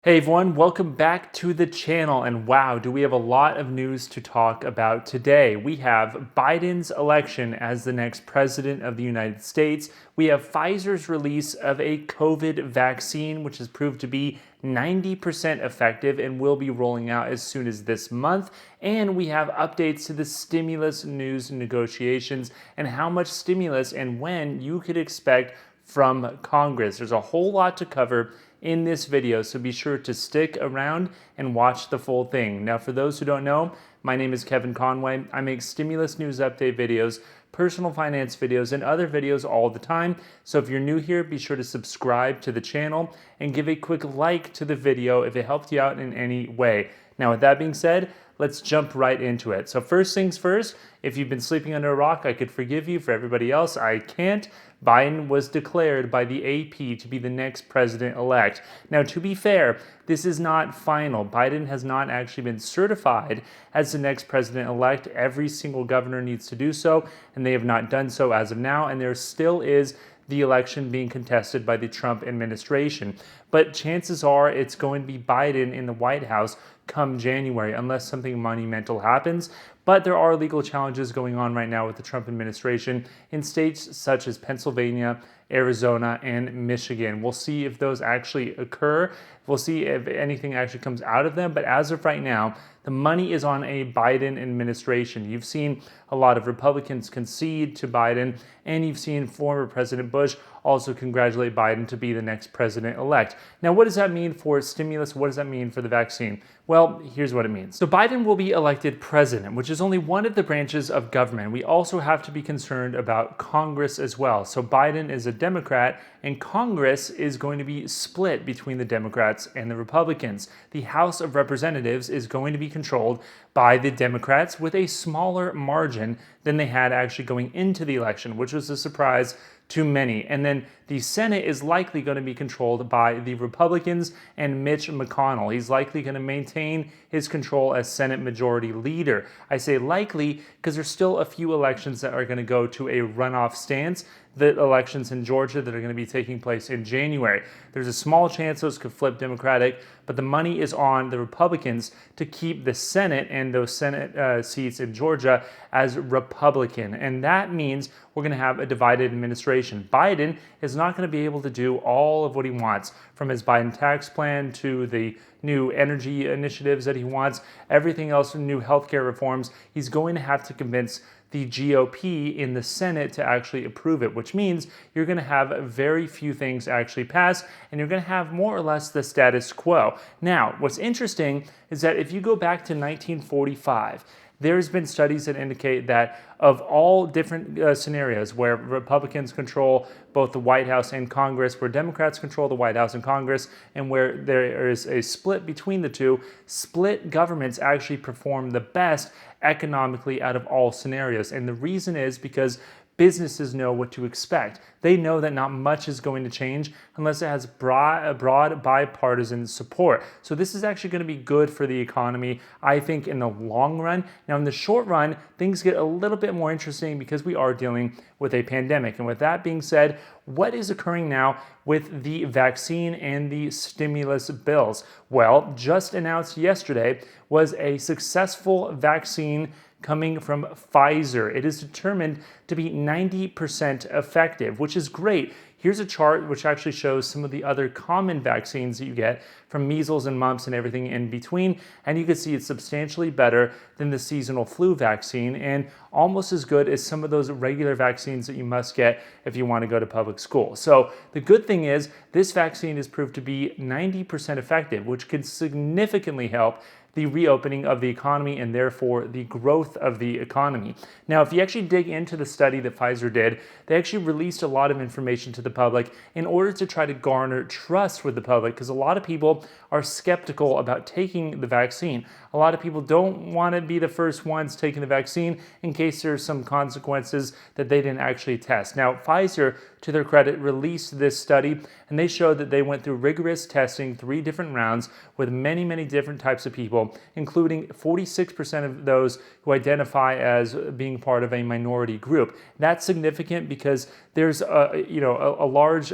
Hey everyone, welcome back to the channel. And wow, do we have a lot of news to talk about today. We have Biden's election as the next president of the United States. We have Pfizer's release of a COVID vaccine, which has proved to be 90% effective and will be rolling out as soon as this month. And we have updates to the stimulus news negotiations and how much stimulus and when you could expect from Congress. There's a whole lot to cover in this video, so be sure to stick around and watch the full thing. Now, for those who don't know, my name is Kevin Conway. I make stimulus news update videos, personal finance videos, and other videos all the time. So if you're new here, be sure to subscribe to the channel and give a quick like to the video if it helped you out in any way. Now, with that being said, let's jump right into it. So first things first, if you've been sleeping under a rock, I could forgive you. For everybody else, I can't. Biden was declared by the AP to be the next president-elect. Now, to be fair, this is not final. Biden has not actually been certified as the next president-elect. Every single governor needs to do so, and they have not done so as of now, and there still is the election being contested by the Trump administration. But chances are it's going to be Biden in the White House come January, unless something monumental happens. But there are legal challenges going on right now with the Trump administration in states such as Pennsylvania, Arizona, and Michigan. We'll see if those actually occur. We'll see if anything actually comes out of them. But as of right now, the money is on a Biden administration. You've seen a lot of Republicans concede to Biden, and you've seen former President Bush also congratulate Biden to be the next president-elect. Now, what does that mean for stimulus? What does that mean for the vaccine? Well, here's what it means. So Biden will be elected president, which is only one of the branches of government. We also have to be concerned about Congress as well. So Biden is a Democrat, and Congress is going to be split between the Democrats and the Republicans. The House of Representatives is going to be controlled by the Democrats with a smaller margin than they had actually going into the election, which was a surprise to many. And then the Senate is likely going to be controlled by the Republicans and Mitch McConnell. He's likely going to maintain his control as Senate Majority Leader. I say likely because there's still a few elections that are going to go to a runoff stance. The elections in Georgia that are going to be taking place in January. There's a small chance those could flip Democratic, but the money is on the Republicans to keep the Senate and those Senate seats in Georgia as Republican. And that means we're going to have a divided administration. Biden is not going to be able to do all of what he wants, from his Biden tax plan to the new energy initiatives that he wants, everything else, new healthcare reforms. He's going to have to convince the GOP in the Senate to actually approve it, which means you're going to have very few things actually pass, and you're going to have more or less the status quo. Now, what's interesting is that if you go back to 1945, there's been studies that indicate that of all different scenarios where Republicans control both the White House and Congress, where Democrats control the White House and Congress, and where there is a split between the two, split governments actually perform the best economically out of all scenarios. And the reason is because businesses know what to expect. They know that not much is going to change unless it has broad bipartisan support. So this is actually going to be good for the economy, I think, in the long run. Now, in the short run, things get a little bit more interesting because we are dealing with a pandemic. And with that being said, what is occurring now with the vaccine and the stimulus bills? Well, just announced yesterday was a successful vaccine coming from Pfizer. It is determined to be 90% effective, which is great. Here's a chart which actually shows some of the other common vaccines that you get from measles and mumps and everything in between. And you can see it's substantially better than the seasonal flu vaccine and almost as good as some of those regular vaccines that you must get if you want to go to public school. So the good thing is this vaccine is proved to be 90% effective, which could significantly help the reopening of the economy and therefore the growth of the economy. Now, if you actually dig into the study that Pfizer did, they actually released a lot of information to the public in order to try to garner trust with the public, because a lot of people are skeptical about taking the vaccine. A lot of people don't want to be the first ones taking the vaccine in case there's some consequences that they didn't actually test. Now, Pfizer, to their credit, released this study, and they showed that they went through rigorous testing, 3 different rounds with many, many different types of people, including 46% of those who identify as being part of a minority group. That's significant because there's a large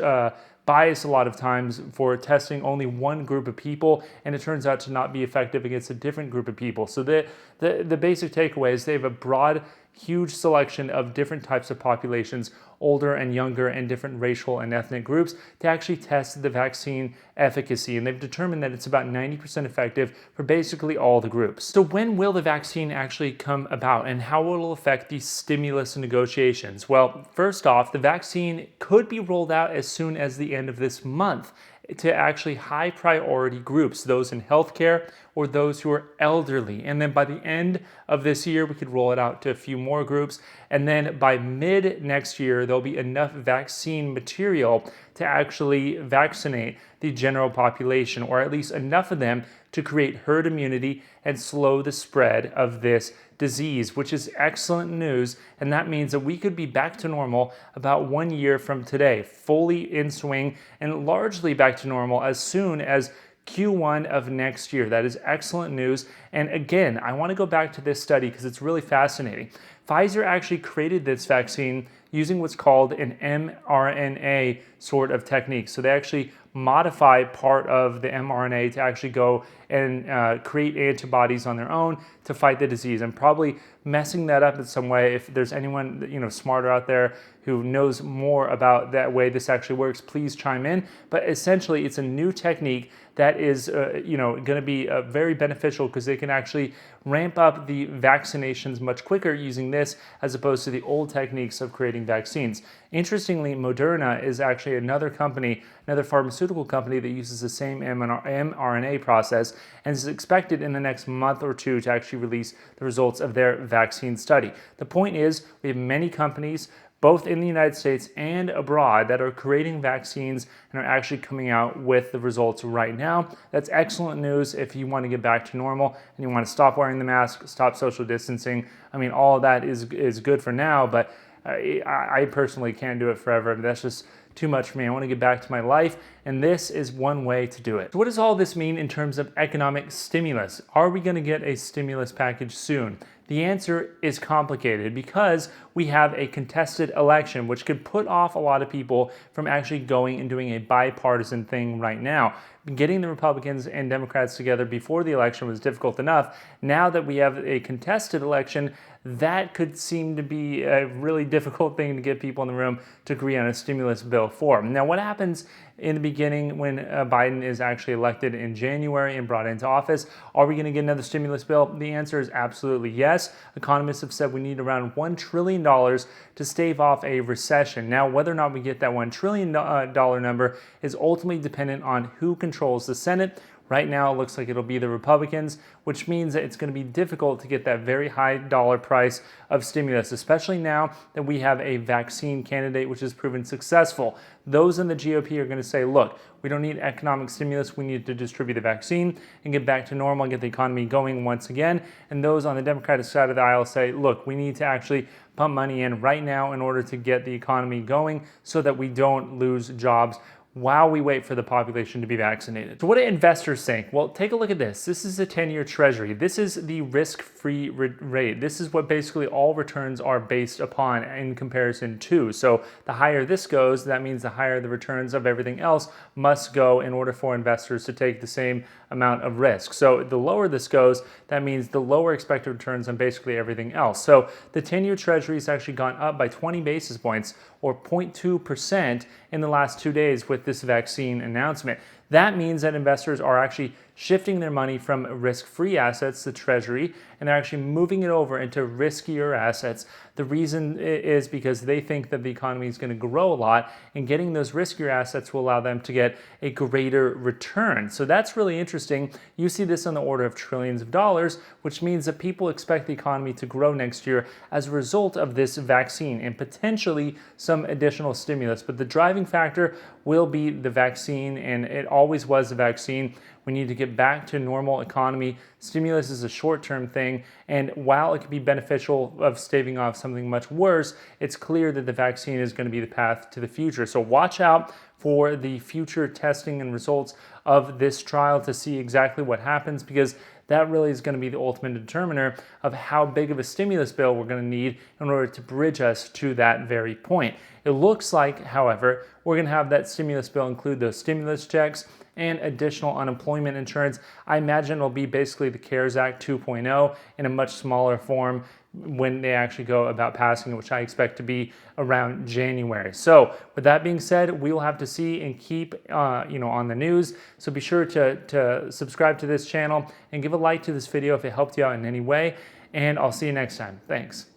biased a lot of times for testing only one group of people, and it turns out to not be effective against a different group of people. So the basic takeaway is they have a broad, huge selection of different types of populations, older and younger, and different racial and ethnic groups, to actually test the vaccine efficacy. And they've determined that it's about 90% effective for basically all the groups. So when will the vaccine actually come about, and how will it affect these stimulus negotiations? Well, first off, the vaccine could be rolled out as soon as the end of this month to actually high priority groups, those in healthcare or those who are elderly. And then by the end of this year, we could roll it out to a few more groups. And then by mid next year, there'll be enough vaccine material to actually vaccinate the general population, or at least enough of them to create herd immunity and slow the spread of this disease, which is excellent news. And that means that we could be back to normal about 1 year from today, fully in swing and largely back to normal as soon as Q1 of next year. That is excellent news. And again, I want to go back to this study because it's really fascinating. Pfizer actually created this vaccine using what's called an mRNA sort of technique. So they actually modify part of the mRNA to actually go and create antibodies on their own to fight the disease. I'm probably messing that up in some way. If there's anyone smarter out there who knows more about that way this actually works, please chime in. But essentially, it's a new technique that is going to be very beneficial because they can actually ramp up the vaccinations much quicker using this as opposed to the old techniques of creating vaccines. Interestingly, Moderna is actually another company, another pharmaceutical company that uses the same mRNA process and is expected in the next month or two to actually release the results of their vaccine study. The point is, we have many companies both in the United States and abroad that are creating vaccines and are actually coming out with the results right now. That's excellent news if you want to get back to normal and you want to stop wearing the mask, stop social distancing. I mean, all of that is good for now, but I personally can't do it forever. That's just too much for me. I want to get back to my life, and this is one way to do it. So what does all this mean in terms of economic stimulus? Are we going to get a stimulus package soon? The answer is complicated because we have a contested election, which could put off a lot of people from actually going and doing a bipartisan thing right now. Getting the Republicans and Democrats together before the election was difficult enough. Now that we have a contested election, that could seem to be a really difficult thing to get people in the room to agree on a stimulus bill for. Now, what happens in the beginning when Biden is actually elected in January and brought into office? Are we going to get another stimulus bill? The answer is absolutely yes. Economists have said we need around $1 trillion to stave off a recession. Now, whether or not we get that $1 trillion number is ultimately dependent on who controls the Senate. Right now, it looks like it'll be the Republicans, which means that it's going to be difficult to get that very high dollar price of stimulus, especially now that we have a vaccine candidate which has proven successful. Those in the GOP are going to say, look, we don't need economic stimulus. We need to distribute the vaccine and get back to normal and get the economy going once again. And those on the Democratic side of the aisle say, look, we need to actually pump money in right now in order to get the economy going so that we don't lose jobs while we wait for the population to be vaccinated. So what do investors think? Well, take a look at this. This is a 10-year treasury. This is the risk-free rate. This is what basically all returns are based upon in comparison to. So the higher this goes, that means the higher the returns of everything else must go in order for investors to take the same amount of risk. So the lower this goes, that means the lower expected returns on basically everything else. So the 10-year treasury has actually gone up by 20 basis points or 0.2% in the last 2 days with this vaccine announcement. That means that investors are actually shifting their money from risk-free assets, the treasury, and they're actually moving it over into riskier assets. The reason is because they think that the economy is going to grow a lot, and getting those riskier assets will allow them to get a greater return. So that's really interesting. You see this on the order of trillions of dollars, which means that people expect the economy to grow next year as a result of this vaccine and potentially some additional stimulus. But the driving factor will be the vaccine, and it always was the vaccine. We need to get back to a normal economy. Stimulus is a short-term thing, and while it can be beneficial of staving off something much worse, it's clear that the vaccine is going to be the path to the future. So watch out for the future testing and results of this trial to see exactly what happens, because that really is going to be the ultimate determiner of how big of a stimulus bill we're going to need in order to bridge us to that very point. It looks like, however, we're going to have that stimulus bill include those stimulus checks and additional unemployment insurance. I imagine it'll be basically the CARES Act 2.0 in a much smaller form when they actually go about passing it, which I expect to be around January. So with that being said, we will have to see and keep on the news. So be sure to subscribe to this channel and give a like to this video if it helped you out in any way. And I'll see you next time. Thanks.